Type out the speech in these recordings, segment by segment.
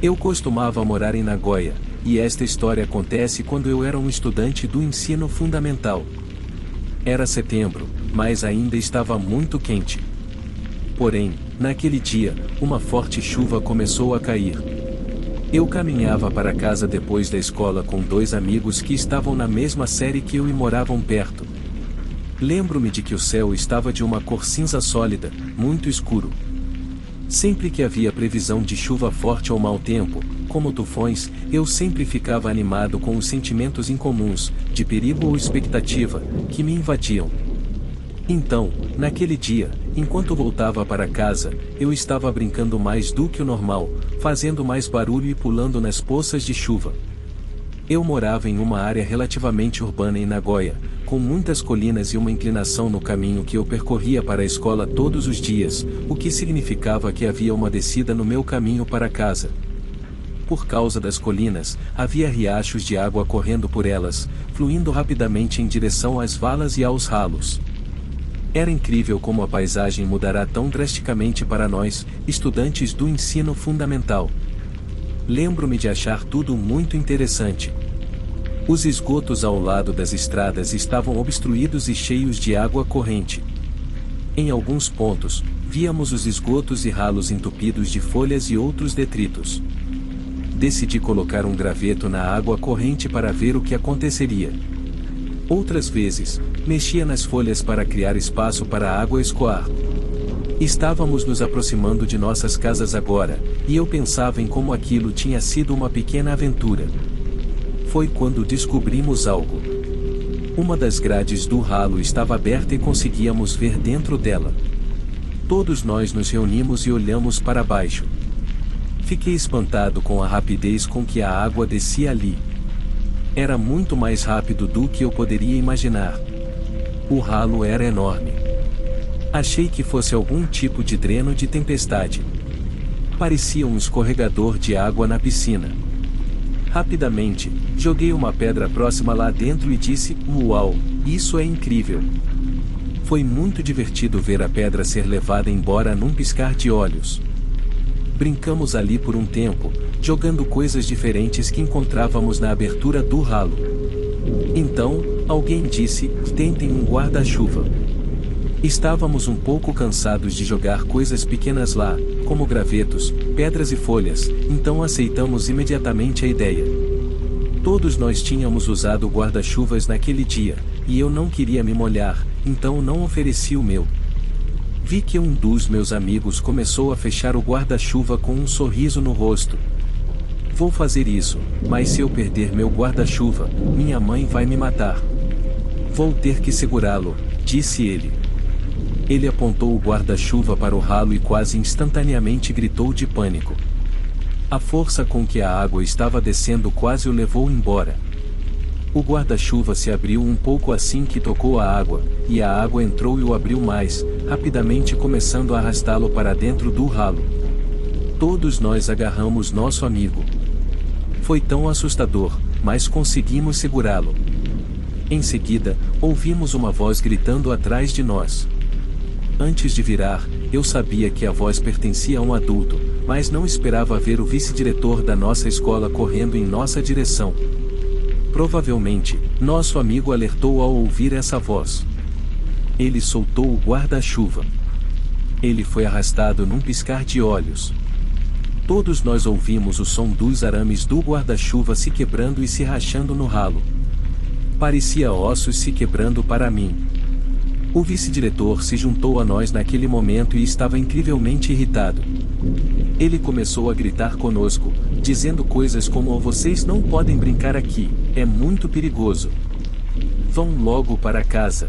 Eu costumava morar em Nagoya, e esta história acontece quando eu era um estudante do ensino fundamental. Era setembro, mas ainda estava muito quente. Porém, naquele dia, uma forte chuva começou a cair. Eu caminhava para casa depois da escola com dois amigos que estavam na mesma série que eu e moravam perto. Lembro-me de que o céu estava de uma cor cinza sólida, muito escuro. Sempre que havia previsão de chuva forte ou mau tempo, como tufões, eu sempre ficava animado com os sentimentos incomuns, de perigo ou expectativa, que me invadiam. Então, naquele dia, enquanto voltava para casa, eu estava brincando mais do que o normal, fazendo mais barulho e pulando nas poças de chuva. Eu morava em uma área relativamente urbana em Nagoya, com muitas colinas e uma inclinação no caminho que eu percorria para a escola todos os dias, o que significava que havia uma descida no meu caminho para casa. Por causa das colinas, havia riachos de água correndo por elas, fluindo rapidamente em direção às valas e aos ralos. Era incrível como a paisagem mudará tão drasticamente para nós, estudantes do ensino fundamental. Lembro-me de achar tudo muito interessante. Os esgotos ao lado das estradas estavam obstruídos e cheios de água corrente. Em alguns pontos, víamos os esgotos e ralos entupidos de folhas e outros detritos. Decidi colocar um graveto na água corrente para ver o que aconteceria. Outras vezes, mexia nas folhas para criar espaço para a água escoar. Estávamos nos aproximando de nossas casas agora, e eu pensava em como aquilo tinha sido uma pequena aventura. Foi quando descobrimos algo. Uma das grades do ralo estava aberta e conseguíamos ver dentro dela. Todos nós nos reunimos e olhamos para baixo. Fiquei espantado com a rapidez com que a água descia ali. Era muito mais rápido do que eu poderia imaginar. O ralo era enorme. Achei que fosse algum tipo de dreno de tempestade. Parecia um escorregador de água na piscina. Rapidamente, joguei uma pedra próxima lá dentro e disse: "Uau, isso é incrível!" Foi muito divertido ver a pedra ser levada embora num piscar de olhos. Brincamos ali por um tempo, jogando coisas diferentes que encontrávamos na abertura do ralo. Então, alguém disse: "Tentem um guarda-chuva." Estávamos um pouco cansados de jogar coisas pequenas lá, como gravetos, pedras e folhas, então aceitamos imediatamente a ideia. Todos nós tínhamos usado guarda-chuvas naquele dia, e eu não queria me molhar, então não ofereci o meu. Vi que um dos meus amigos começou a fechar o guarda-chuva com um sorriso no rosto. "Vou fazer isso, mas se eu perder meu guarda-chuva, minha mãe vai me matar. Vou ter que segurá-lo", disse ele. Ele apontou o guarda-chuva para o ralo e quase instantaneamente gritou de pânico. A força com que a água estava descendo quase o levou embora. O guarda-chuva se abriu um pouco assim que tocou a água, e a água entrou e o abriu mais, rapidamente começando a arrastá-lo para dentro do ralo. Todos nós agarramos nosso amigo. Foi tão assustador, mas conseguimos segurá-lo. Em seguida, ouvimos uma voz gritando atrás de nós. Antes de virar, eu sabia que a voz pertencia a um adulto, mas não esperava ver o vice-diretor da nossa escola correndo em nossa direção. Provavelmente, nosso amigo alertou ao ouvir essa voz. Ele soltou o guarda-chuva. Ele foi arrastado num piscar de olhos. Todos nós ouvimos o som dos arames do guarda-chuva se quebrando e se rachando no ralo. Parecia ossos se quebrando para mim. O vice-diretor se juntou a nós naquele momento e estava incrivelmente irritado. Ele começou a gritar conosco, dizendo coisas como: "Vocês não podem brincar aqui, é muito perigoso. Vão logo para casa."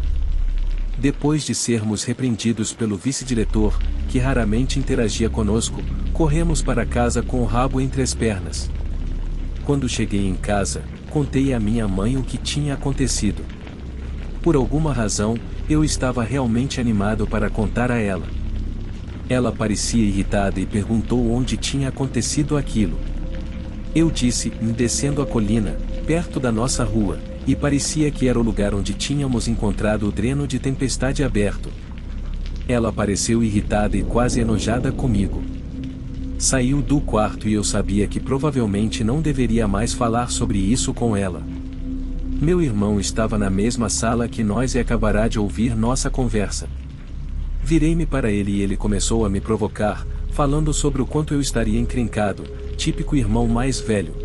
Depois de sermos repreendidos pelo vice-diretor, que raramente interagia conosco, corremos para casa com o rabo entre as pernas. Quando cheguei em casa, contei à minha mãe o que tinha acontecido. Por alguma razão, eu estava realmente animado para contar a ela. Ela parecia irritada e perguntou onde tinha acontecido aquilo. Eu disse: "Descendo a colina, perto da nossa rua", e parecia que era o lugar onde tínhamos encontrado o dreno de tempestade aberto. Ela pareceu irritada e quase enojada comigo. Saiu do quarto e eu sabia que provavelmente não deveria mais falar sobre isso com ela. Meu irmão estava na mesma sala que nós e acabará de ouvir nossa conversa. Virei-me para ele e ele começou a me provocar, falando sobre o quanto eu estaria encrencado, típico irmão mais velho.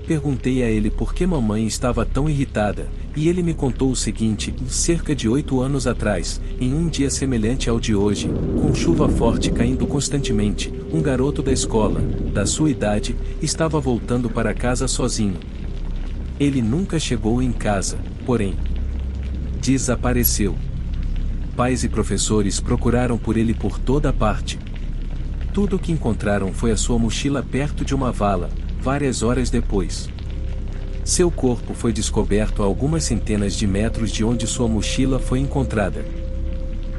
Perguntei a ele por que mamãe estava tão irritada, e ele me contou o seguinte: cerca de 8 anos atrás, em um dia semelhante ao de hoje, com chuva forte caindo constantemente, um garoto da escola, da sua idade, estava voltando para casa sozinho. Ele nunca chegou em casa, porém, desapareceu. Pais e professores procuraram por ele por toda parte. Tudo o que encontraram foi a sua mochila perto de uma vala, várias horas depois. Seu corpo foi descoberto a algumas centenas de metros de onde sua mochila foi encontrada.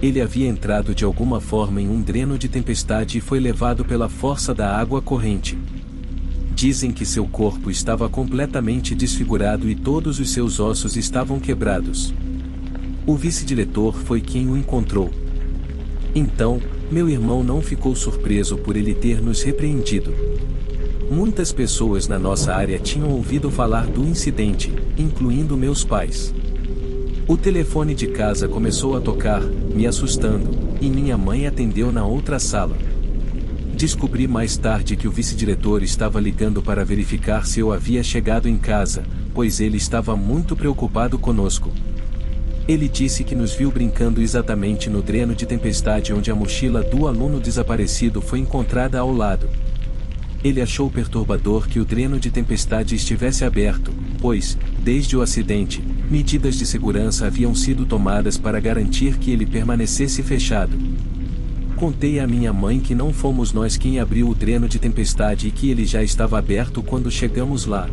Ele havia entrado de alguma forma em um dreno de tempestade e foi levado pela força da água corrente. Dizem que seu corpo estava completamente desfigurado e todos os seus ossos estavam quebrados. O vice-diretor foi quem o encontrou. Então, meu irmão não ficou surpreso por ele ter nos repreendido. Muitas pessoas na nossa área tinham ouvido falar do incidente, incluindo meus pais. O telefone de casa começou a tocar, me assustando, e minha mãe atendeu na outra sala. Descobri mais tarde que o vice-diretor estava ligando para verificar se eu havia chegado em casa, pois ele estava muito preocupado conosco. Ele disse que nos viu brincando exatamente no dreno de tempestade onde a mochila do aluno desaparecido foi encontrada ao lado. Ele achou perturbador que o dreno de tempestade estivesse aberto, pois, desde o acidente, medidas de segurança haviam sido tomadas para garantir que ele permanecesse fechado. Contei à minha mãe que não fomos nós quem abriu o dreno de tempestade e que ele já estava aberto quando chegamos lá.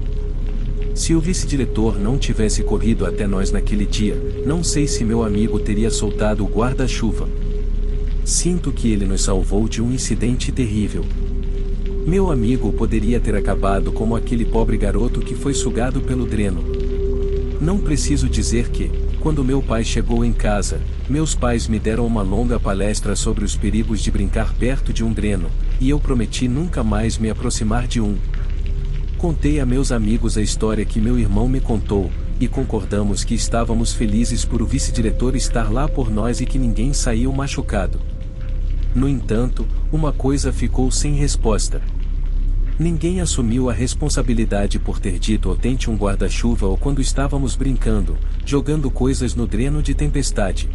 Se o vice-diretor não tivesse corrido até nós naquele dia, não sei se meu amigo teria soltado o guarda-chuva. Sinto que ele nos salvou de um incidente terrível. Meu amigo poderia ter acabado como aquele pobre garoto que foi sugado pelo dreno. Não preciso dizer que, quando meu pai chegou em casa, meus pais me deram uma longa palestra sobre os perigos de brincar perto de um dreno, e eu prometi nunca mais me aproximar de um. Contei a meus amigos a história que meu irmão me contou, e concordamos que estávamos felizes por o vice-diretor estar lá por nós e que ninguém saiu machucado. No entanto, uma coisa ficou sem resposta. Ninguém assumiu a responsabilidade por ter dito ou tente um guarda-chuva ou quando estávamos brincando, jogando coisas no dreno de tempestade.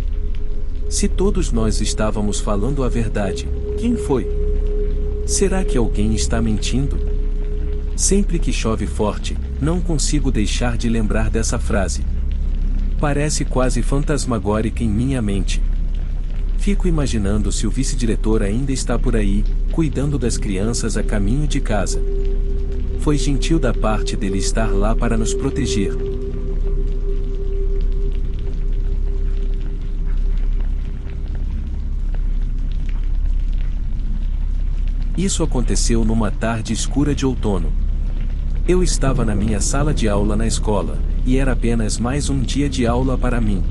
Se todos nós estávamos falando a verdade, quem foi? Será que alguém está mentindo? Sempre que chove forte, não consigo deixar de lembrar dessa frase. Parece quase fantasmagórica em minha mente. Fico imaginando se o vice-diretor ainda está por aí, cuidando das crianças a caminho de casa. Foi gentil da parte dele estar lá para nos proteger. Isso aconteceu numa tarde escura de outono. Eu estava na minha sala de aula na escola, e era apenas mais um dia de aula para mim.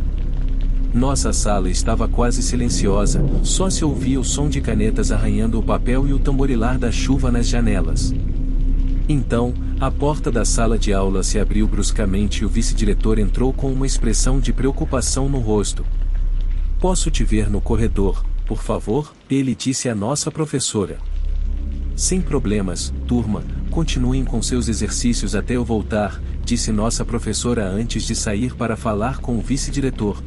Nossa sala estava quase silenciosa, só se ouvia o som de canetas arranhando o papel e o tamborilar da chuva nas janelas. Então, a porta da sala de aula se abriu bruscamente e o vice-diretor entrou com uma expressão de preocupação no rosto. "Posso te ver no corredor, por favor?" ele disse à nossa professora. "Sem problemas, turma, continuem com seus exercícios até eu voltar", disse nossa professora antes de sair para falar com o vice-diretor.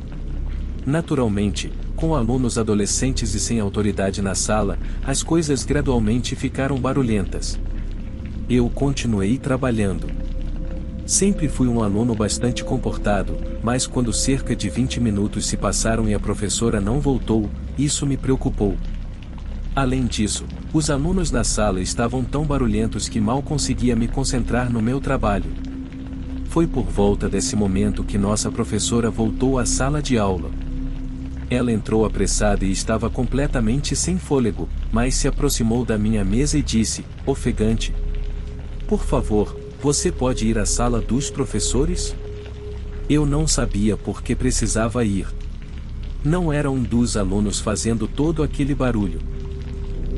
Naturalmente, com alunos adolescentes e sem autoridade na sala, as coisas gradualmente ficaram barulhentas. Eu continuei trabalhando. Sempre fui um aluno bastante comportado, mas quando cerca de 20 minutos se passaram e a professora não voltou, isso me preocupou. Além disso, os alunos na sala estavam tão barulhentos que mal conseguia me concentrar no meu trabalho. Foi por volta desse momento que nossa professora voltou à sala de aula. Ela entrou apressada e estava completamente sem fôlego, mas se aproximou da minha mesa e disse, ofegante: "Por favor, você pode ir à sala dos professores?" Eu não sabia por que precisava ir. Não era um dos alunos fazendo todo aquele barulho.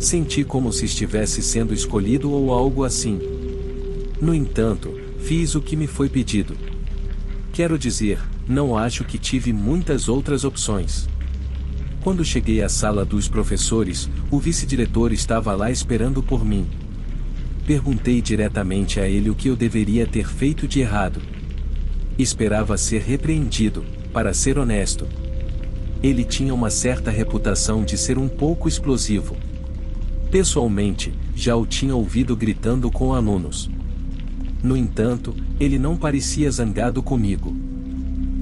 Senti como se estivesse sendo escolhido ou algo assim. No entanto, fiz o que me foi pedido. Quero dizer, não acho que tive muitas outras opções. Quando cheguei à sala dos professores, o vice-diretor estava lá esperando por mim. Perguntei diretamente a ele o que eu deveria ter feito de errado. Esperava ser repreendido, para ser honesto. Ele tinha uma certa reputação de ser um pouco explosivo. Pessoalmente, já o tinha ouvido gritando com alunos. No entanto, ele não parecia zangado comigo.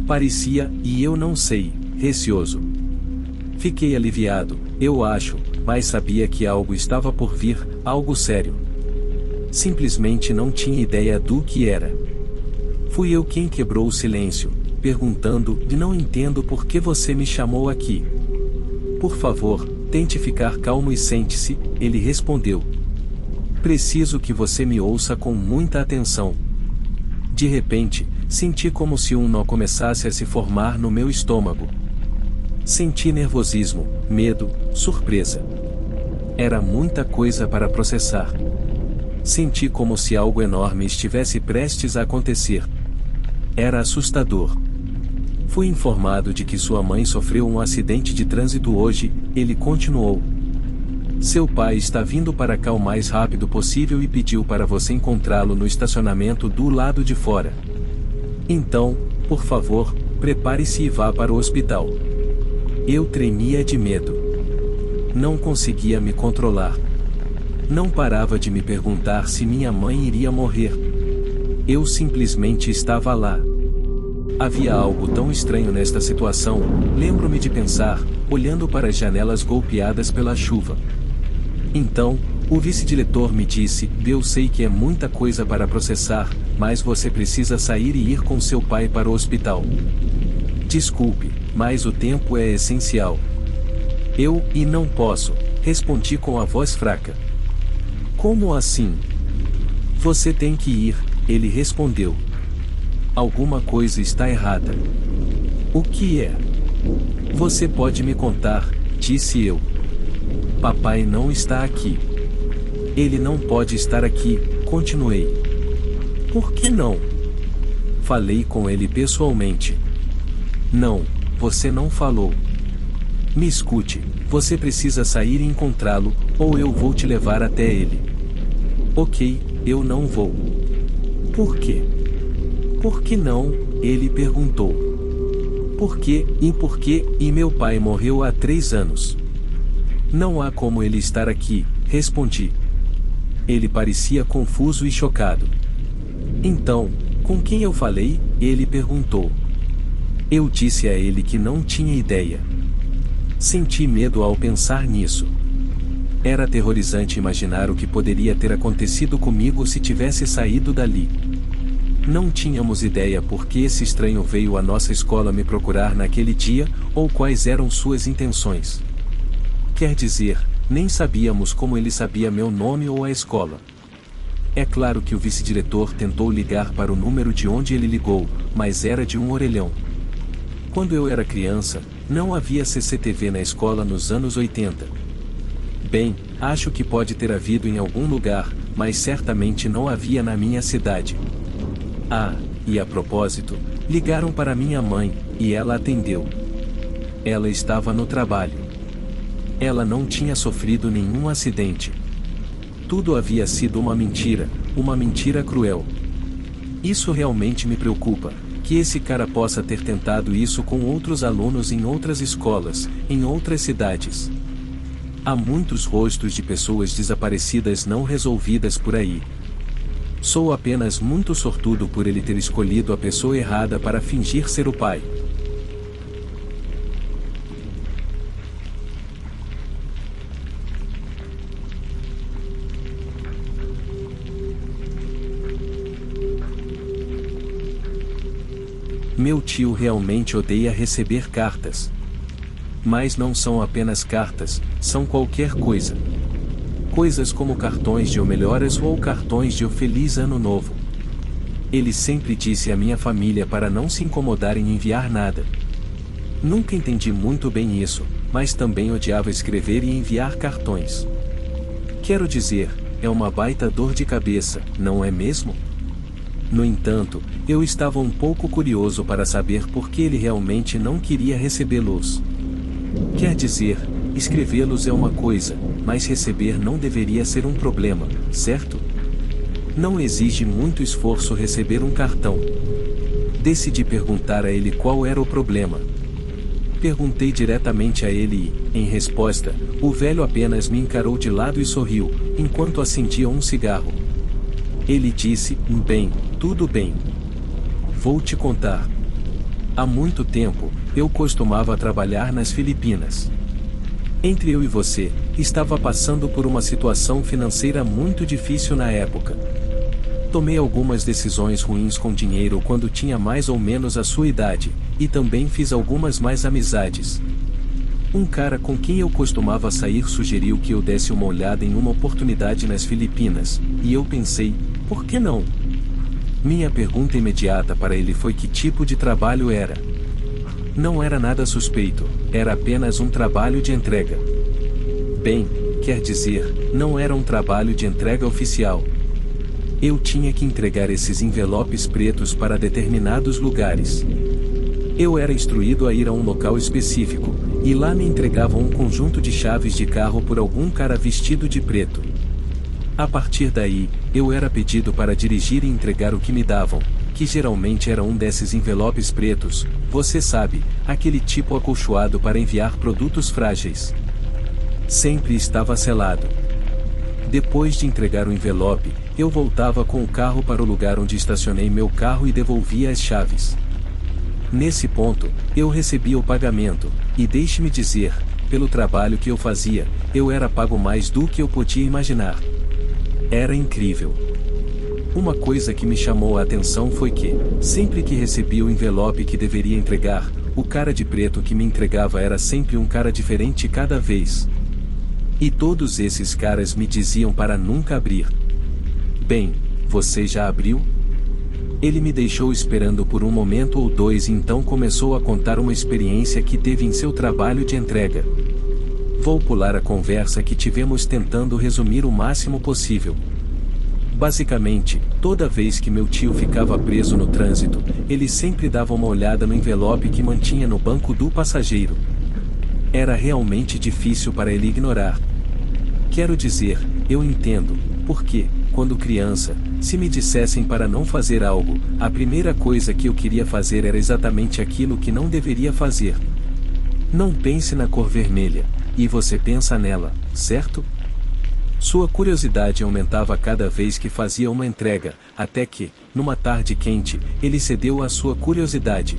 Parecia, e eu não sei, receoso. Fiquei aliviado, eu acho, mas sabia que algo estava por vir, algo sério. Simplesmente não tinha ideia do que era. Fui eu quem quebrou o silêncio, perguntando: não entendo por que você me chamou aqui. Por favor, tente ficar calmo e sente-se, ele respondeu. Preciso que você me ouça com muita atenção. De repente, senti como se um nó começasse a se formar no meu estômago. Senti nervosismo, medo, surpresa. Era muita coisa para processar. Senti como se algo enorme estivesse prestes a acontecer. Era assustador. Fui informado de que sua mãe sofreu um acidente de trânsito hoje, ele continuou. Seu pai está vindo para cá o mais rápido possível e pediu para você encontrá-lo no estacionamento do lado de fora. Então, por favor, prepare-se e vá para o hospital. Eu tremia de medo. Não conseguia me controlar. Não parava de me perguntar se minha mãe iria morrer. Eu simplesmente estava lá. Havia algo tão estranho nesta situação, lembro-me de pensar, olhando para as janelas golpeadas pela chuva. Então, o vice-diretor me disse: eu sei que é muita coisa para processar, mas você precisa sair e ir com seu pai para o hospital. Desculpe, mas o tempo é essencial. E não posso, respondi com a voz fraca. Como assim? Você tem que ir, ele respondeu. Alguma coisa está errada. O que é? Você pode me contar, disse eu. Papai não está aqui. Ele não pode estar aqui, continuei. Por que não? Falei com ele pessoalmente. Não, você não falou. Me escute, você precisa sair e encontrá-lo, ou eu vou te levar até ele. Ok, eu não vou. Por quê? Por que não? Ele perguntou. Por quê? E meu pai morreu há 3 anos. Não há como ele estar aqui, respondi. Ele parecia confuso e chocado. Então, com quem eu falei? Ele perguntou. Eu disse a ele que não tinha ideia. Senti medo ao pensar nisso. Era aterrorizante imaginar o que poderia ter acontecido comigo se tivesse saído dali. Não tínhamos ideia por que esse estranho veio à nossa escola me procurar naquele dia, ou quais eram suas intenções. Quer dizer, nem sabíamos como ele sabia meu nome ou a escola. É claro que o vice-diretor tentou ligar para o número de onde ele ligou, mas era de um orelhão. Quando eu era criança, não havia CCTV na escola nos anos 80. Bem, acho que pode ter havido em algum lugar, mas certamente não havia na minha cidade. Ah, e a propósito, ligaram para minha mãe, e ela atendeu. Ela estava no trabalho. Ela não tinha sofrido nenhum acidente. Tudo havia sido uma mentira cruel. Isso realmente me preocupa, que esse cara possa ter tentado isso com outros alunos em outras escolas, em outras cidades. Há muitos rostos de pessoas desaparecidas não resolvidas por aí. Sou apenas muito sortudo por ele ter escolhido a pessoa errada para fingir ser o pai. Meu tio realmente odeia receber cartas. Mas não são apenas cartas, são qualquer coisa. Coisas como cartões de o melhoras ou cartões de o Feliz Ano Novo. Ele sempre disse à minha família para não se incomodar em enviar nada. Nunca entendi muito bem isso, mas também odiava escrever e enviar cartões. Quero dizer, é uma baita dor de cabeça, não é mesmo? No entanto, eu estava um pouco curioso para saber por que ele realmente não queria recebê-los. Quer dizer, escrevê-los é uma coisa, mas receber não deveria ser um problema, certo? Não exige muito esforço receber um cartão. Decidi perguntar a ele qual era o problema. Perguntei diretamente a ele e, em resposta, o velho apenas me encarou de lado e sorriu, enquanto acendia um cigarro. Ele disse, bem, tudo bem. Vou te contar. Há muito tempo, eu costumava trabalhar nas Filipinas. Entre eu e você, estava passando por uma situação financeira muito difícil na época. Tomei algumas decisões ruins com dinheiro quando tinha mais ou menos a sua idade, e também fiz algumas más amizades. Um cara com quem eu costumava sair sugeriu que eu desse uma olhada em uma oportunidade nas Filipinas, e eu pensei, por que não? Minha pergunta imediata para ele foi que tipo de trabalho era. Não era nada suspeito, era apenas um trabalho de entrega. Bem, quer dizer, não era um trabalho de entrega oficial. Eu tinha que entregar esses envelopes pretos para determinados lugares. Eu era instruído a ir a um local específico, e lá me entregavam um conjunto de chaves de carro por algum cara vestido de preto. A partir daí, eu era pedido para dirigir e entregar o que me davam, que geralmente era um desses envelopes pretos, você sabe, aquele tipo acolchoado para enviar produtos frágeis. Sempre estava selado. Depois de entregar o envelope, eu voltava com o carro para o lugar onde estacionei meu carro e devolvia as chaves. Nesse ponto, eu recebia o pagamento, e deixe-me dizer, pelo trabalho que eu fazia, eu era pago mais do que eu podia imaginar. Era incrível. Uma coisa que me chamou a atenção foi que, sempre que recebia o envelope que deveria entregar, o cara de preto que me entregava era sempre um cara diferente cada vez. E todos esses caras me diziam para nunca abrir. Bem, você já abriu? Ele me deixou esperando por um momento ou dois e então começou a contar uma experiência que teve em seu trabalho de entrega. Vou pular a conversa que tivemos tentando resumir o máximo possível. Basicamente, toda vez que meu tio ficava preso no trânsito, ele sempre dava uma olhada no envelope que mantinha no banco do passageiro. Era realmente difícil para ele ignorar. Quero dizer, eu entendo, porque, quando criança, se me dissessem para não fazer algo, a primeira coisa que eu queria fazer era exatamente aquilo que não deveria fazer. Não pense na cor vermelha, e você pensa nela, certo? Sua curiosidade aumentava cada vez que fazia uma entrega, até que, numa tarde quente, ele cedeu à sua curiosidade.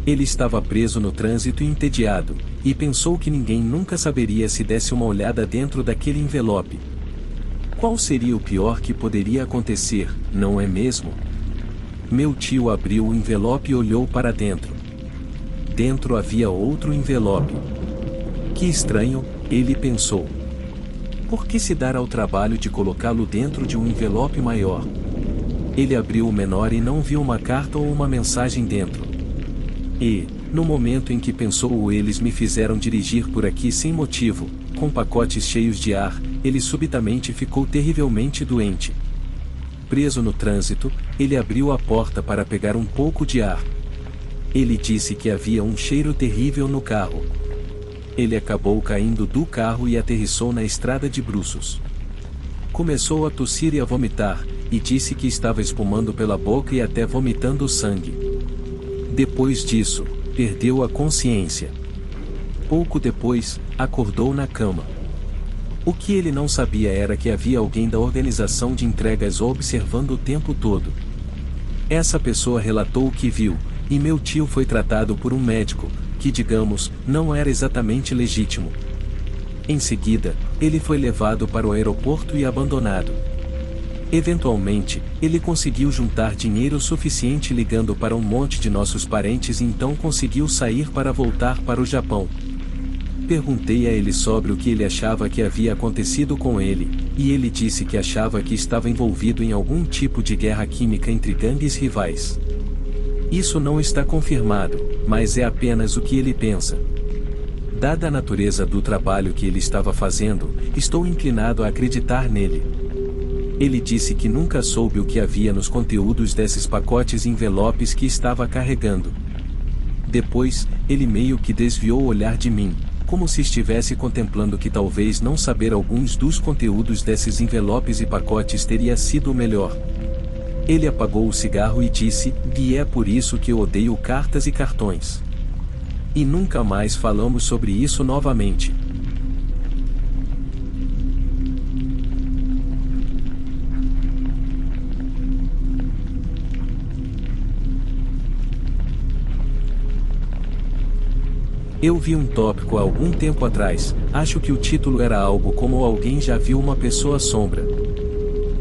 Ele estava preso no trânsito e entediado, e pensou que ninguém nunca saberia se desse uma olhada dentro daquele envelope. Qual seria o pior que poderia acontecer, não é mesmo? Meu tio abriu o envelope e olhou para dentro. Dentro havia outro envelope. Que estranho, ele pensou. Por que se dar ao trabalho de colocá-lo dentro de um envelope maior? Ele abriu o menor e não viu uma carta ou uma mensagem dentro. E, no momento em que pensou eles me fizeram dirigir por aqui sem motivo, com pacotes cheios de ar, ele subitamente ficou terrivelmente doente. Preso no trânsito, ele abriu a porta para pegar um pouco de ar. Ele disse que havia um cheiro terrível no carro. Ele acabou caindo do carro e aterrissou na estrada de bruços. Começou a tossir e a vomitar, e disse que estava espumando pela boca e até vomitando sangue. Depois disso, perdeu a consciência. Pouco depois, acordou na cama. O que ele não sabia era que havia alguém da organização de entregas o observando o tempo todo. Essa pessoa relatou o que viu, e meu tio foi tratado por um médico, que digamos, não era exatamente legítimo. Em seguida, ele foi levado para o aeroporto e abandonado. Eventualmente, ele conseguiu juntar dinheiro suficiente ligando para um monte de nossos parentes e então conseguiu sair para voltar para o Japão. Perguntei a ele sobre o que ele achava que havia acontecido com ele, e ele disse que achava que estava envolvido em algum tipo de guerra química entre gangues rivais. Isso não está confirmado, mas é apenas o que ele pensa. Dada a natureza do trabalho que ele estava fazendo, estou inclinado a acreditar nele. Ele disse que nunca soube o que havia nos conteúdos desses pacotes e envelopes que estava carregando. Depois, ele meio que desviou o olhar de mim, como se estivesse contemplando que talvez não saber alguns dos conteúdos desses envelopes e pacotes teria sido o melhor. Ele apagou o cigarro e disse: "E é por isso que eu odeio cartas e cartões." E nunca mais falamos sobre isso novamente. Eu vi um tópico há algum tempo atrás, acho que o título era algo como "Alguém já viu uma pessoa sombra?"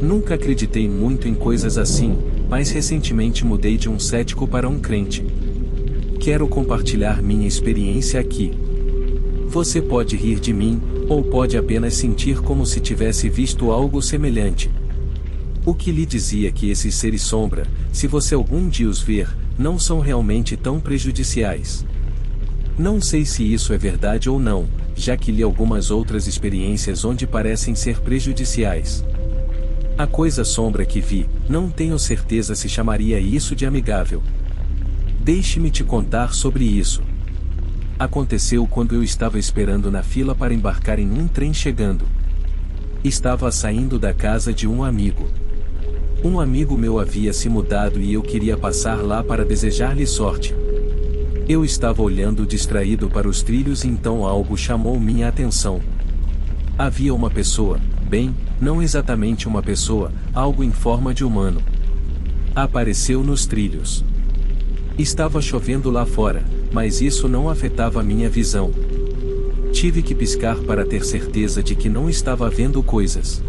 Nunca acreditei muito em coisas assim, mas recentemente mudei de um cético para um crente. Quero compartilhar minha experiência aqui. Você pode rir de mim, ou pode apenas sentir como se tivesse visto algo semelhante. O que lhe dizia que esses seres sombra, se você algum dia os ver, não são realmente tão prejudiciais. Não sei se isso é verdade ou não, já que li algumas outras experiências onde parecem ser prejudiciais. A coisa sombra que vi, não tenho certeza se chamaria isso de amigável. Deixe-me te contar sobre isso. Aconteceu quando eu estava esperando na fila para embarcar em um trem chegando. Estava saindo da casa de um amigo. Um amigo meu havia se mudado e eu queria passar lá para desejar-lhe sorte. Eu estava olhando distraído para os trilhos e então algo chamou minha atenção. Havia uma pessoa, bem, não exatamente uma pessoa, algo em forma de humano. Apareceu nos trilhos. Estava chovendo lá fora, mas isso não afetava minha visão. Tive que piscar para ter certeza de que não estava vendo coisas.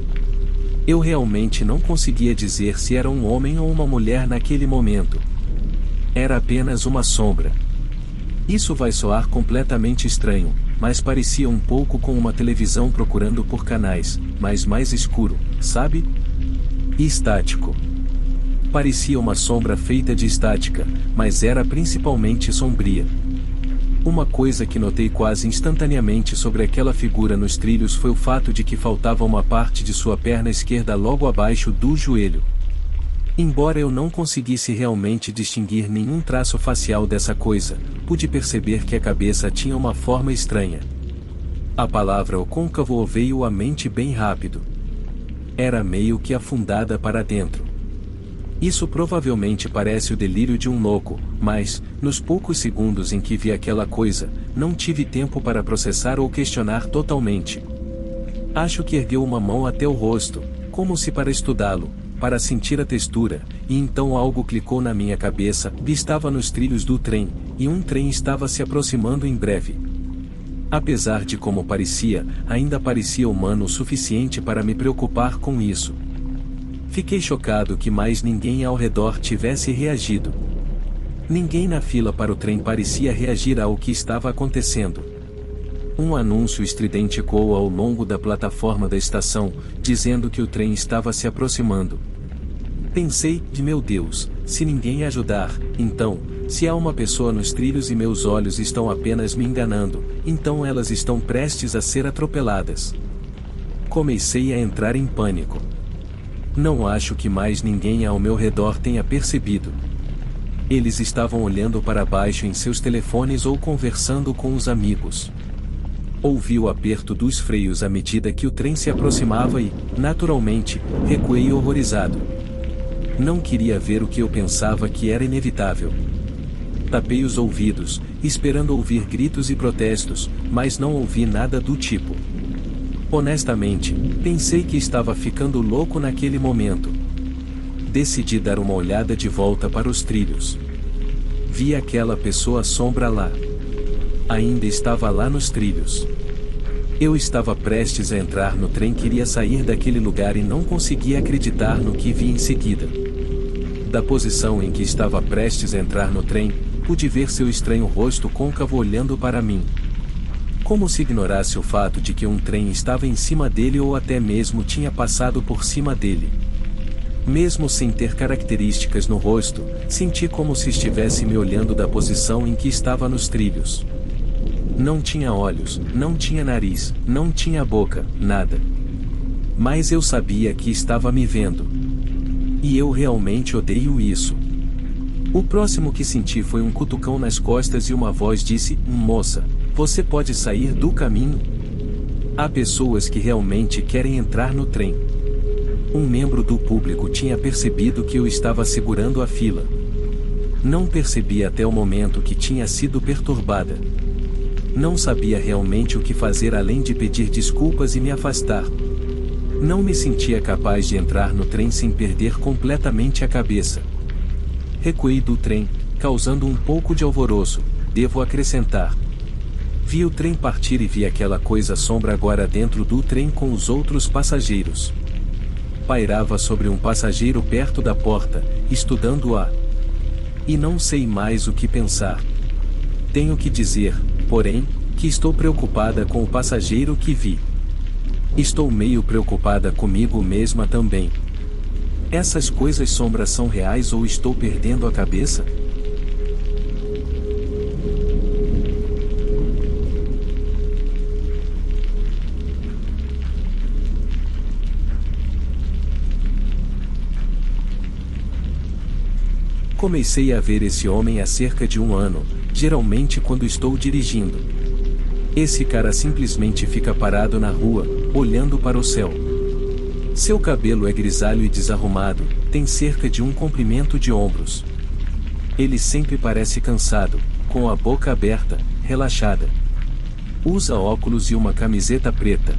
Eu realmente não conseguia dizer se era um homem ou uma mulher naquele momento. Era apenas uma sombra. Isso vai soar completamente estranho, mas parecia um pouco com uma televisão procurando por canais, mas mais escuro, sabe? E estático. Parecia uma sombra feita de estática, mas era principalmente sombria. Uma coisa que notei quase instantaneamente sobre aquela figura nos trilhos foi o fato de que faltava uma parte de sua perna esquerda logo abaixo do joelho. Embora eu não conseguisse realmente distinguir nenhum traço facial dessa coisa, pude perceber que a cabeça tinha uma forma estranha. A palavra o côncavo veio à mente bem rápido. Era meio que afundada para dentro. Isso provavelmente parece o delírio de um louco, mas, nos poucos segundos em que vi aquela coisa, não tive tempo para processar ou questionar totalmente. Acho que ergueu uma mão até o rosto, como se para estudá-lo, para sentir a textura, e então algo clicou na minha cabeça. Estava nos trilhos do trem, e um trem estava se aproximando em breve. Apesar de como parecia, ainda parecia humano o suficiente para me preocupar com isso. Fiquei chocado que mais ninguém ao redor tivesse reagido. Ninguém na fila para o trem parecia reagir ao que estava acontecendo. Um anúncio estridente ecoou ao longo da plataforma da estação, dizendo que o trem estava se aproximando. Pensei, meu Deus, se ninguém ajudar, então, se há uma pessoa nos trilhos e meus olhos estão apenas me enganando, então elas estão prestes a ser atropeladas. Comecei a entrar em pânico. Não acho que mais ninguém ao meu redor tenha percebido. Eles estavam olhando para baixo em seus telefones ou conversando com os amigos. Ouvi o aperto dos freios à medida que o trem se aproximava e, naturalmente, recuei horrorizado. Não queria ver o que eu pensava que era inevitável. Tapei os ouvidos, esperando ouvir gritos e protestos, mas não ouvi nada do tipo. Honestamente, pensei que estava ficando louco naquele momento. Decidi dar uma olhada de volta para os trilhos. Vi aquela pessoa sombra lá. Ainda estava lá nos trilhos. Eu estava prestes a entrar no trem, queria sair daquele lugar e não conseguia acreditar no que vi em seguida. Da posição em que estava prestes a entrar no trem, pude ver seu estranho rosto côncavo olhando para mim. Como se ignorasse o fato de que um trem estava em cima dele ou até mesmo tinha passado por cima dele. Mesmo sem ter características no rosto, senti como se estivesse me olhando da posição em que estava nos trilhos. Não tinha olhos, não tinha nariz, não tinha boca, nada. Mas eu sabia que estava me vendo. E eu realmente odeio isso. O próximo que senti foi um cutucão nas costas e uma voz disse: "Moça, você pode sair do caminho?" Há pessoas que realmente querem entrar no trem. Um membro do público tinha percebido que eu estava segurando a fila. Não percebi até o momento que tinha sido perturbada. Não sabia realmente o que fazer além de pedir desculpas e me afastar. Não me sentia capaz de entrar no trem sem perder completamente a cabeça. Recuei do trem, causando um pouco de alvoroço, devo acrescentar. Vi o trem partir e vi aquela coisa sombra agora dentro do trem com os outros passageiros. Pairava sobre um passageiro perto da porta, estudando-a. E não sei mais o que pensar. Tenho que dizer, porém, que estou preocupada com o passageiro que vi. Estou meio preocupada comigo mesma também. Essas coisas sombras são reais ou estou perdendo a cabeça? Comecei a ver esse homem há cerca de um ano, geralmente quando estou dirigindo. Esse cara simplesmente fica parado na rua, olhando para o céu. Seu cabelo é grisalho e desarrumado, tem cerca de um comprimento de ombros. Ele sempre parece cansado, com a boca aberta, relaxada. Usa óculos e uma camiseta preta.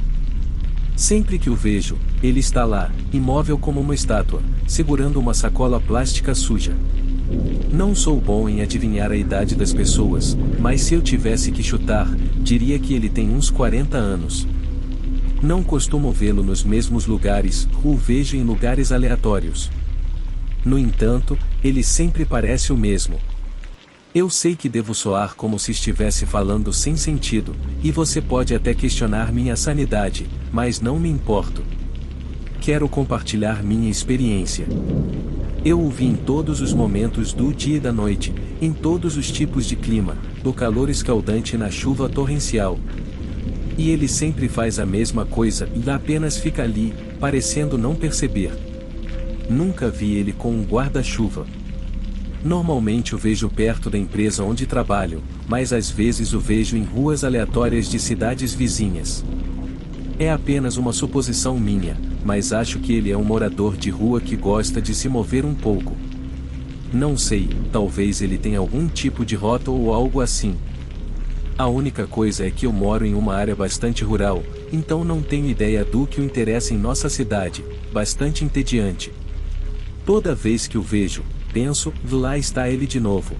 Sempre que o vejo, ele está lá, imóvel como uma estátua, segurando uma sacola plástica suja. Não sou bom em adivinhar a idade das pessoas, mas se eu tivesse que chutar, diria que ele tem uns 40 anos. Não costumo vê-lo nos mesmos lugares, o vejo em lugares aleatórios. No entanto, ele sempre parece o mesmo. Eu sei que devo soar como se estivesse falando sem sentido, e você pode até questionar minha sanidade, mas não me importo. Quero compartilhar minha experiência. Eu o vi em todos os momentos do dia e da noite, em todos os tipos de clima, do calor escaldante na chuva torrencial. E ele sempre faz a mesma coisa e apenas fica ali, parecendo não perceber. Nunca vi ele com um guarda-chuva. Normalmente o vejo perto da empresa onde trabalho, mas às vezes o vejo em ruas aleatórias de cidades vizinhas. É apenas uma suposição minha, mas acho que ele é um morador de rua que gosta de se mover um pouco. Não sei, talvez ele tenha algum tipo de rota ou algo assim. A única coisa é que eu moro em uma área bastante rural, então não tenho ideia do que o interessa em nossa cidade, bastante entediante. Toda vez que o vejo, penso, lá está ele de novo.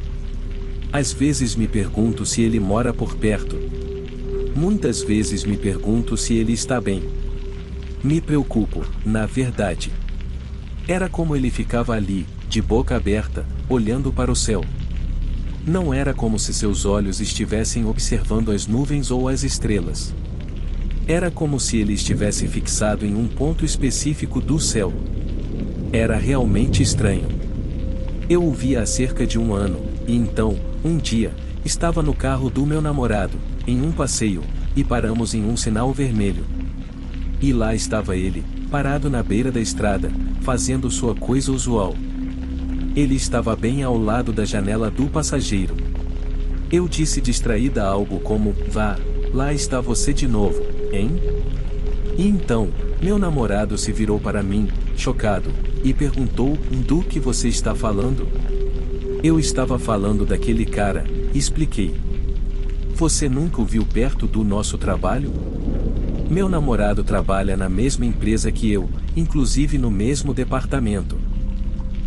Às vezes me pergunto se ele mora por perto. Muitas vezes me pergunto se ele está bem. Me preocupo, na verdade. Era como ele ficava ali, de boca aberta, olhando para o céu. Não era como se seus olhos estivessem observando as nuvens ou as estrelas. Era como se ele estivesse fixado em um ponto específico do céu. Era realmente estranho. Eu o vi há cerca de um ano, e então, um dia, estava no carro do meu namorado, em um passeio, e paramos em um sinal vermelho. E lá estava ele, parado na beira da estrada, fazendo sua coisa usual. Ele estava bem ao lado da janela do passageiro. Eu disse distraída algo como: "Vá, lá está você de novo, hein?" E então, meu namorado se virou para mim, chocado, e perguntou: "Do que você está falando?" Eu estava falando daquele cara, expliquei. Você nunca o viu perto do nosso trabalho? Meu namorado trabalha na mesma empresa que eu, inclusive no mesmo departamento.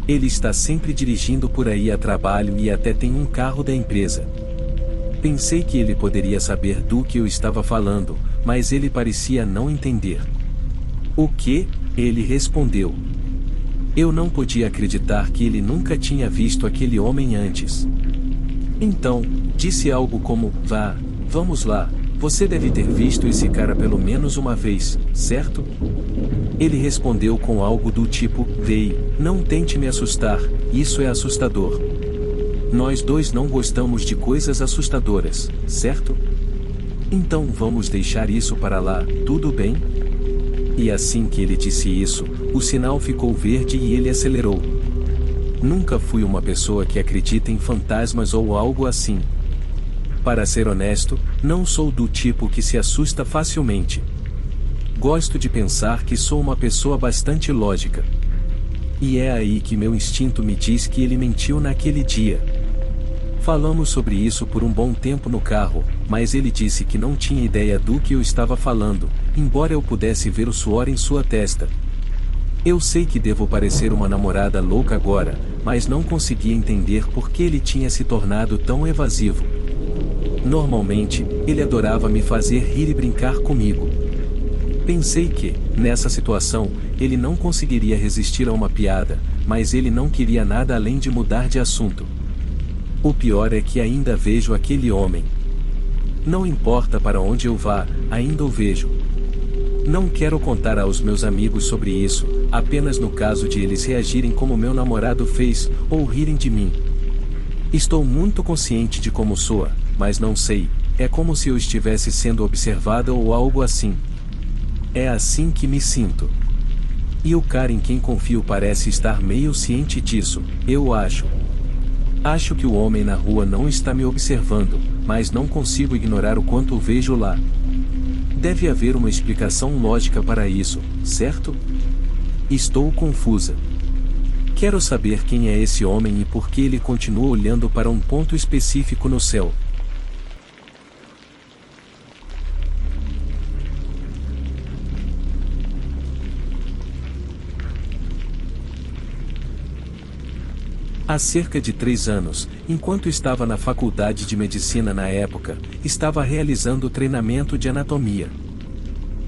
Ele está sempre dirigindo por aí a trabalho e até tem um carro da empresa. Pensei que ele poderia saber do que eu estava falando, mas ele parecia não entender. "O quê?" ele respondeu. Eu não podia acreditar que ele nunca tinha visto aquele homem antes. Então, disse algo como: vamos lá, você deve ter visto esse cara pelo menos uma vez, certo?" Ele respondeu com algo do tipo: "Vei, não tente me assustar, isso é assustador. Nós dois não gostamos de coisas assustadoras, certo?" Então vamos deixar isso para lá, tudo bem? E assim que ele disse isso, o sinal ficou verde e ele acelerou. Nunca fui uma pessoa que acredita em fantasmas ou algo assim. Para ser honesto, não sou do tipo que se assusta facilmente. Gosto de pensar que sou uma pessoa bastante lógica. E é aí que meu instinto me diz que ele mentiu naquele dia. Falamos sobre isso por um bom tempo no carro, mas ele disse que não tinha ideia do que eu estava falando, embora eu pudesse ver o suor em sua testa. Eu sei que devo parecer uma namorada louca agora, mas não conseguia entender por que ele tinha se tornado tão evasivo. Normalmente, ele adorava me fazer rir e brincar comigo. Pensei que, nessa situação, ele não conseguiria resistir a uma piada, mas ele não queria nada além de mudar de assunto. O pior é que ainda vejo aquele homem. Não importa para onde eu vá, ainda o vejo. Não quero contar aos meus amigos sobre isso, apenas no caso de eles reagirem como meu namorado fez, ou rirem de mim. Estou muito consciente de como soa, mas não sei, é como se eu estivesse sendo observada ou algo assim. É assim que me sinto. E o cara em quem confio parece estar meio ciente disso, eu acho. Acho que o homem na rua não está me observando, mas não consigo ignorar o quanto o vejo lá. Deve haver uma explicação lógica para isso, certo? Estou confusa. Quero saber quem é esse homem e por que ele continua olhando para um ponto específico no céu. Há cerca de 3 anos, enquanto estava na faculdade de medicina na época, estava realizando treinamento de anatomia.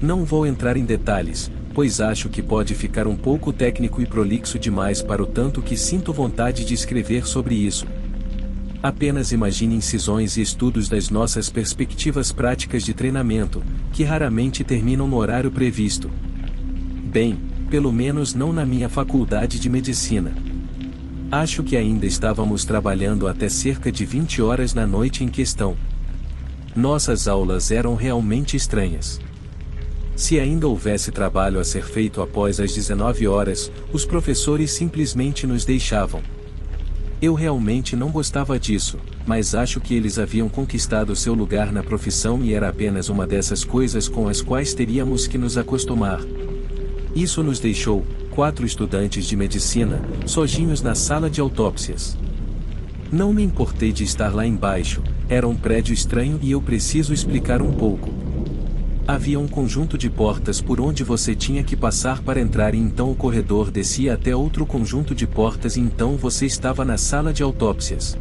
Não vou entrar em detalhes, pois acho que pode ficar um pouco técnico e prolixo demais para o tanto que sinto vontade de escrever sobre isso. Apenas imagine incisões e estudos das nossas perspectivas práticas de treinamento, que raramente terminam no horário previsto. Bem, pelo menos não na minha faculdade de medicina. Acho que ainda estávamos trabalhando até cerca de 20 horas na noite em questão. Nossas aulas eram realmente estranhas. Se ainda houvesse trabalho a ser feito após as 19 horas, os professores simplesmente nos deixavam. Eu realmente não gostava disso, mas acho que eles haviam conquistado seu lugar na profissão e era apenas uma dessas coisas com as quais teríamos que nos acostumar. Isso nos deixou, 4 estudantes de medicina, sozinhos na sala de autópsias. Não me importei de estar lá embaixo, era um prédio estranho e eu preciso explicar um pouco. Havia um conjunto de portas por onde você tinha que passar para entrar e então o corredor descia até outro conjunto de portas e então você estava na sala de autópsias.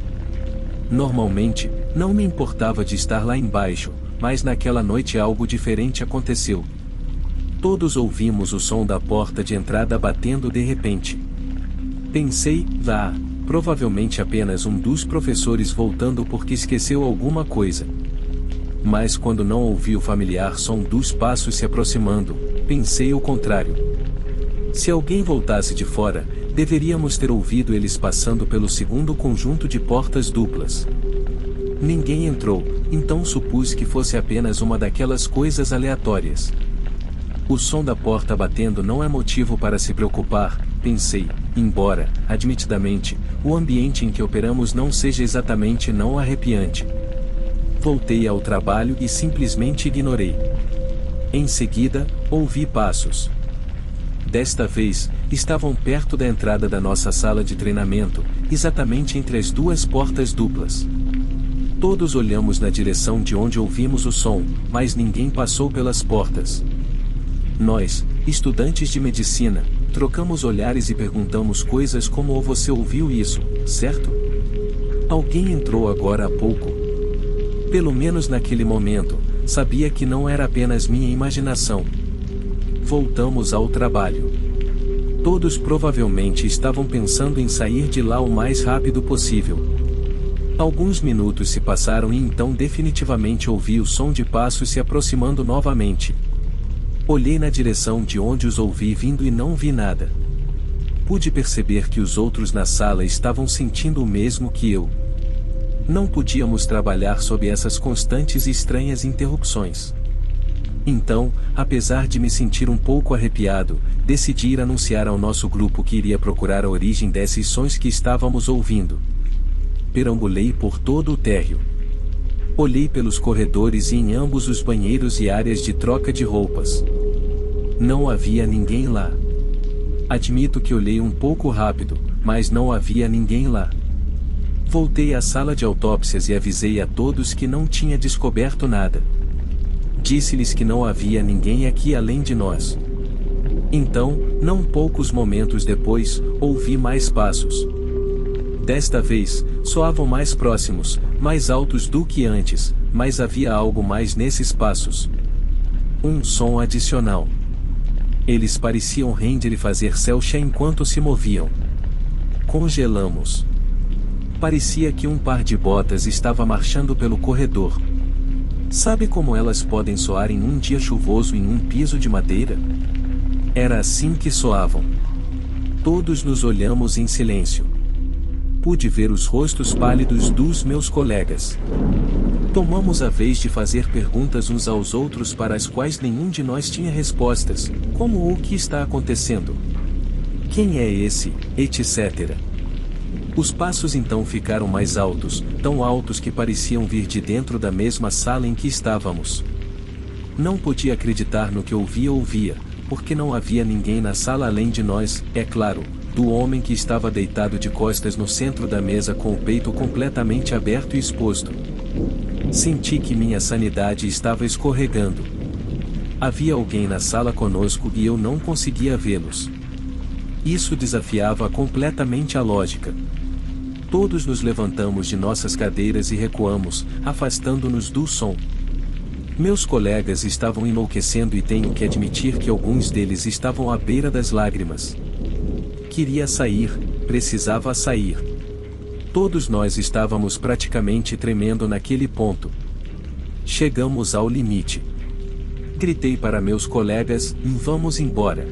Normalmente, não me importava de estar lá embaixo, mas naquela noite algo diferente aconteceu. Todos ouvimos o som da porta de entrada batendo de repente. Pensei, provavelmente apenas um dos professores voltando porque esqueceu alguma coisa. Mas quando não ouvi o familiar som dos passos se aproximando, pensei o contrário. Se alguém voltasse de fora, deveríamos ter ouvido eles passando pelo segundo conjunto de portas duplas. Ninguém entrou, então supus que fosse apenas uma daquelas coisas aleatórias. O som da porta batendo não é motivo para se preocupar, pensei, embora, admitidamente, o ambiente em que operamos não seja exatamente não arrepiante. Voltei ao trabalho e simplesmente ignorei. Em seguida, ouvi passos. Desta vez, estavam perto da entrada da nossa sala de treinamento, exatamente entre as 2 portas duplas. Todos olhamos na direção de onde ouvimos o som, mas ninguém passou pelas portas. Nós, estudantes de medicina, trocamos olhares e perguntamos coisas como você ouviu isso, certo? Alguém entrou agora há pouco. Pelo menos naquele momento, sabia que não era apenas minha imaginação. Voltamos ao trabalho. Todos provavelmente estavam pensando em sair de lá o mais rápido possível. Alguns minutos se passaram e então definitivamente ouvi o som de passos se aproximando novamente. Olhei na direção de onde os ouvi vindo e não vi nada. Pude perceber que os outros na sala estavam sentindo o mesmo que eu. Não podíamos trabalhar sob essas constantes e estranhas interrupções. Então, apesar de me sentir um pouco arrepiado, decidi ir anunciar ao nosso grupo que iria procurar a origem desses sons que estávamos ouvindo. Perambulei por todo o térreo. Olhei pelos corredores e em ambos os banheiros e áreas de troca de roupas. Não havia ninguém lá. Admito que olhei um pouco rápido, mas não havia ninguém lá. Voltei à sala de autópsias e avisei a todos que não tinha descoberto nada. Disse-lhes que não havia ninguém aqui além de nós. Então, não poucos momentos depois, ouvi mais passos. Desta vez, soavam mais próximos, mais altos do que antes, mas havia algo mais nesses passos. Um som adicional. Eles pareciam render e fazer celcha enquanto se moviam. Congelamos. Parecia que um par de botas estava marchando pelo corredor. Sabe como elas podem soar em um dia chuvoso em um piso de madeira? Era assim que soavam. Todos nos olhamos em silêncio. Pude ver os rostos pálidos dos meus colegas. Tomamos a vez de fazer perguntas uns aos outros para as quais nenhum de nós tinha respostas, como o que está acontecendo? Quem é esse, etc. Os passos então ficaram mais altos, tão altos que pareciam vir de dentro da mesma sala em que estávamos. Não podia acreditar no que ouvia, porque não havia ninguém na sala além de nós, é claro, do homem que estava deitado de costas no centro da mesa com o peito completamente aberto e exposto. Senti que minha sanidade estava escorregando. Havia alguém na sala conosco e eu não conseguia vê-los. Isso desafiava completamente a lógica. Todos nos levantamos de nossas cadeiras e recuamos, afastando-nos do som. Meus colegas estavam enlouquecendo e tenho que admitir que alguns deles estavam à beira das lágrimas. Queria sair, precisava sair. Todos nós estávamos praticamente tremendo naquele ponto. Chegamos ao limite. Gritei para meus colegas: vamos embora.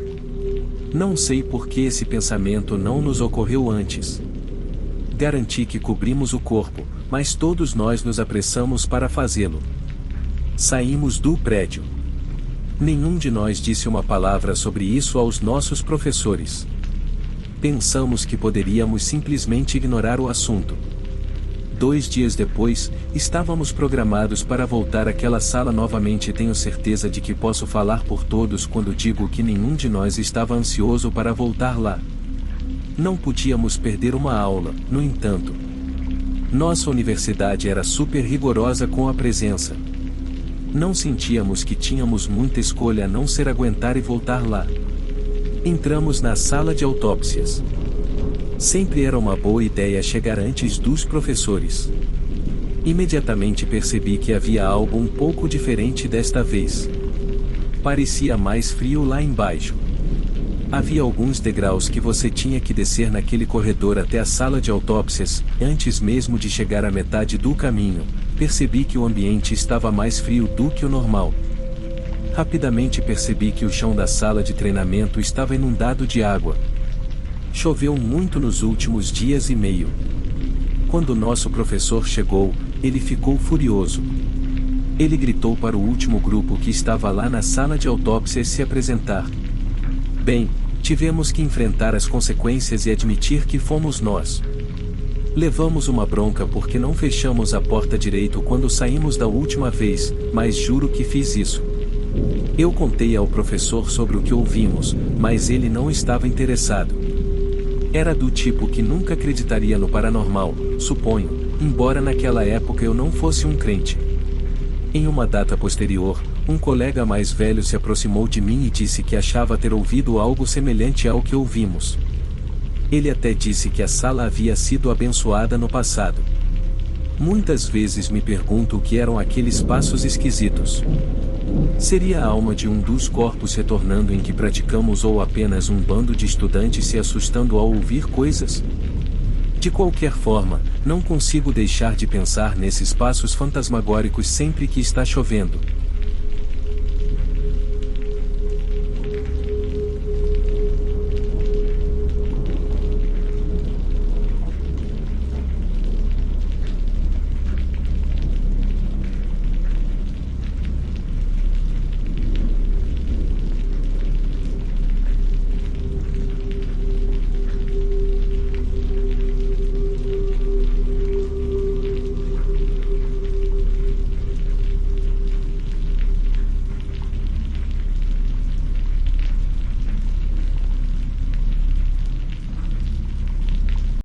Não sei por que esse pensamento não nos ocorreu antes. Garanti que cobrimos o corpo, mas todos nós nos apressamos para fazê-lo. Saímos do prédio. Nenhum de nós disse uma palavra sobre isso aos nossos professores. Pensamos que poderíamos simplesmente ignorar o assunto. 2 dias depois, estávamos programados para voltar àquela sala novamente e tenho certeza de que posso falar por todos quando digo que nenhum de nós estava ansioso para voltar lá. Não podíamos perder uma aula, no entanto. Nossa universidade era super rigorosa com a presença. Não sentíamos que tínhamos muita escolha a não ser aguentar e voltar lá. Entramos na sala de autópsias. Sempre era uma boa ideia chegar antes dos professores. Imediatamente percebi que havia algo um pouco diferente desta vez. Parecia mais frio lá embaixo. Havia alguns degraus que você tinha que descer naquele corredor até a sala de autópsias. Antes mesmo de chegar à metade do caminho, percebi que o ambiente estava mais frio do que o normal. Rapidamente percebi que o chão da sala de treinamento estava inundado de água. Choveu muito nos últimos dias e meio. Quando nosso professor chegou, ele ficou furioso. Ele gritou para o último grupo que estava lá na sala de autópsias se apresentar. Bem, tivemos que enfrentar as consequências e admitir que fomos nós. Levamos uma bronca porque não fechamos a porta direito quando saímos da última vez, mas juro que fiz isso. Eu contei ao professor sobre o que ouvimos, mas ele não estava interessado. Era do tipo que nunca acreditaria no paranormal, suponho, embora naquela época eu não fosse um crente. Em uma data posterior, um colega mais velho se aproximou de mim e disse que achava ter ouvido algo semelhante ao que ouvimos. Ele até disse que a sala havia sido abençoada no passado. Muitas vezes me pergunto o que eram aqueles passos esquisitos. Seria a alma de um dos corpos retornando em que praticamos ou apenas um bando de estudantes se assustando ao ouvir coisas? De qualquer forma, não consigo deixar de pensar nesses passos fantasmagóricos sempre que está chovendo.